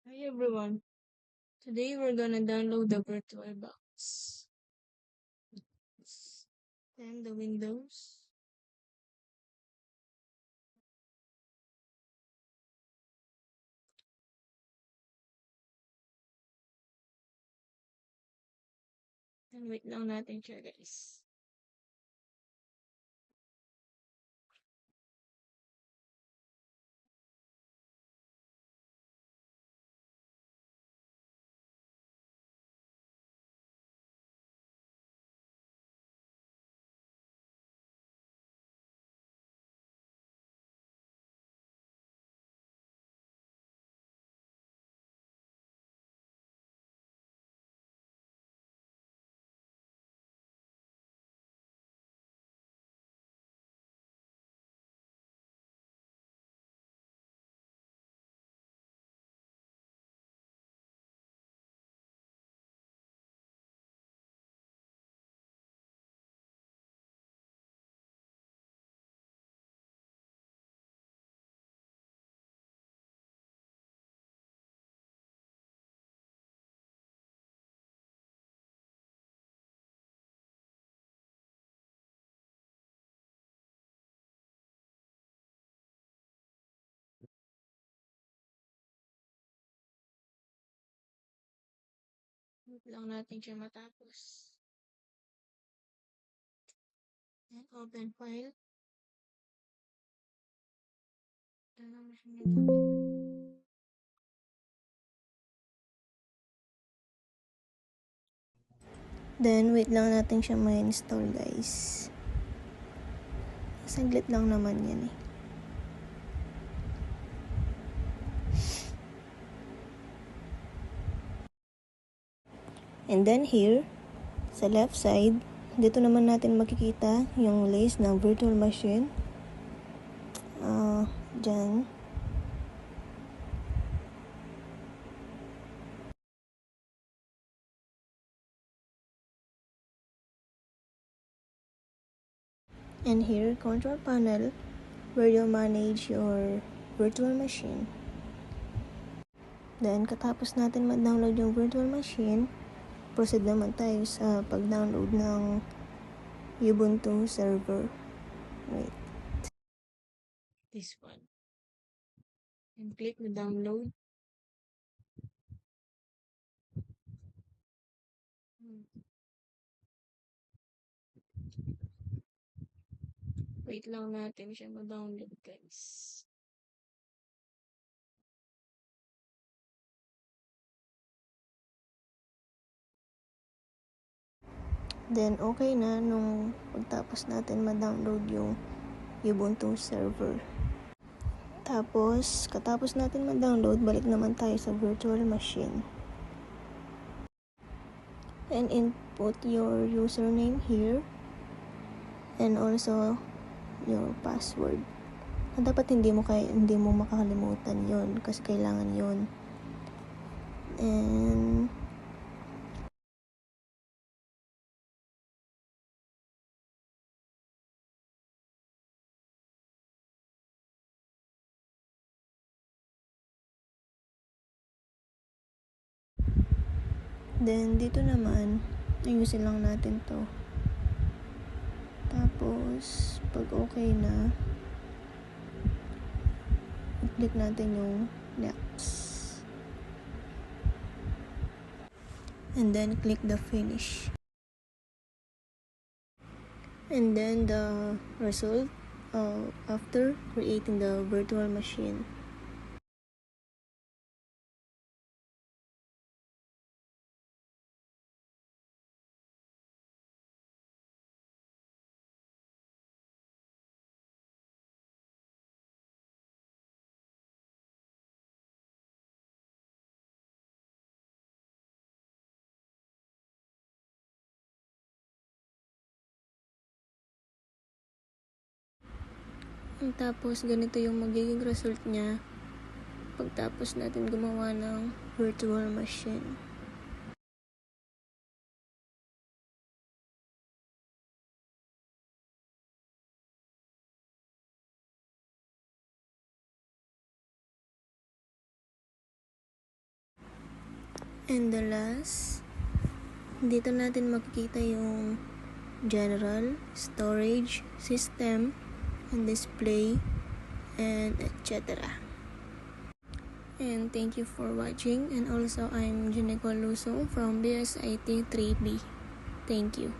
Hi everyone. Today we're gonna download the VirtualBox. Then the Windows. And wait lang natin siya guys. Wait lang natin siya matapos. And open file. Ito na siya nito. Then, wait lang natin siya ma-install, guys. Saglit lang naman yan eh. And then here, sa left side, dito naman natin makikita yung list ng virtual machine. Dyan. And here, control panel, where you manage your virtual machine. Then, katapos natin ma-download yung virtual machine, proceed naman tayo sa pag-download ng Ubuntu server. Wait. This one. And click the download. Wait lang natin siya ma-download guys. Then, okay na nung pagtapos natin ma-download yung Ubuntu server. Tapos, katapos natin ma-download, balik naman tayo sa virtual machine. And input your username here. And also, your password. And dapat hindi mo makakalimutan yon kasi kailangan yon. And then, dito naman, ayusin lang natin to. Tapos, pag okay na, click natin yung next. And then, click the finish. And then, the result after creating the virtual machine. Tapos, ganito yung magiging result niya pagtapos natin gumawa ng virtual machine. And the last, dito natin makikita yung general, storage, system, and display, and etc. And thank you for watching. And also, I'm Juneko Lusong from BSIT 3B. Thank you.